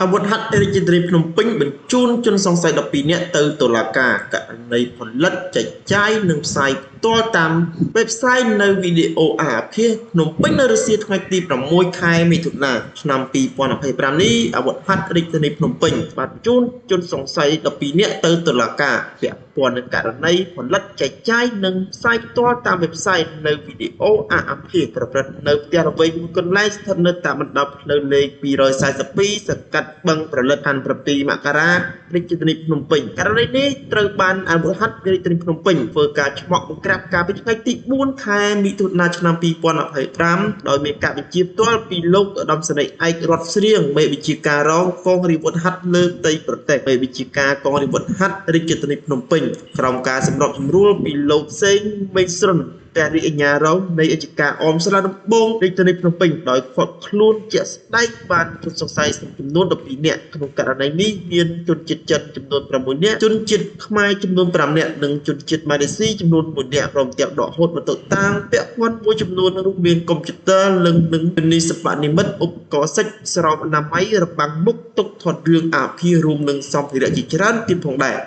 អាវុធហត្ថរាជធានីភ្នំពេញបញ្ជូនជនសង្ស័យ12នាក់ទៅតុលាការករណីផលិតចែកចាយនិងផ្សាយផ្ទាល់តាមវេបសាយនៅវីដេអូអាភាសភ្នំពេញនៅរសៀលថ្ងៃទី6 ខែមិថុនាឆ្នាំ2025នេះអាវុធហត្ថរាជធានីភ្នំពេញបានបញ្ជូនជនសង្ស័យ12នាក់ទៅតុលាការពាក់ព័ន្ធនឹងករណីផលិតចែកចាយនិងផ្សាយផ្ទាល់តាមវេបសាយនៅវីដេអូអាភាសប្រព្រឹត្តនៅផ្ទះល្វែងមួយកន្លែងស្ថិតនៅតាមបណ្ដោយផ្លូវលេខ242សង្កាត់បឹងប្រលិតខណ្ឌ7 មករារាជធានីភ្នំពេញករណីនេះត្រូវបានអាវុធហត្ថរាជធានីភ្នំពេញធ្វើការឆ្មក់បង្ក្រាបកាលពីថ្ងៃទី4 ខែមិថុនាឆ្នាំ2025ដោយមានការបញ្ជាផ្ទាល់ពីលោកឧត្តមសេនីយ៍ឯករដ្ឋស្រៀងមេបញ្ជាការរងកងរាជអាវុធហត្ថលើផ្ទៃប្រទេសមេបញ្ជាការកងរាជអាវុធហត្ថរាជធានីភ្នំពេញក្រោមការសម្របសម្រួលពីលោកសេងមេស្រុនព្រះរាជអាជ្ញារងនៃអัยការអមសាលាដំបងរាជធានីភ្នំពេញដោយឃាត់ខ្លួនជាក់ស្ដែងបានជនសង្ស័យចំនួន12នាក់ក្នុងករណីនេះមានជនជាតិចិនចំនួន6នាក់ជនជាតិខ្មែរចំនួន5នាក់និងជនជាតិម៉ាឡេស៊ីចំនួន1នាក់ព្រមទាំងដកហូតវត្ថុតាងពាក់ព័ន្ធមួយចំនួនរួមមានកុំព្យូទ័រនិងនីសបនិមិត្តឧបករណ៍សិចស្រោមអនាម័យរបាំងមុខទុកថតរឿងអាភាសរួមនឹងសម្ភារៈជាច្រើនទៀតផងដែរ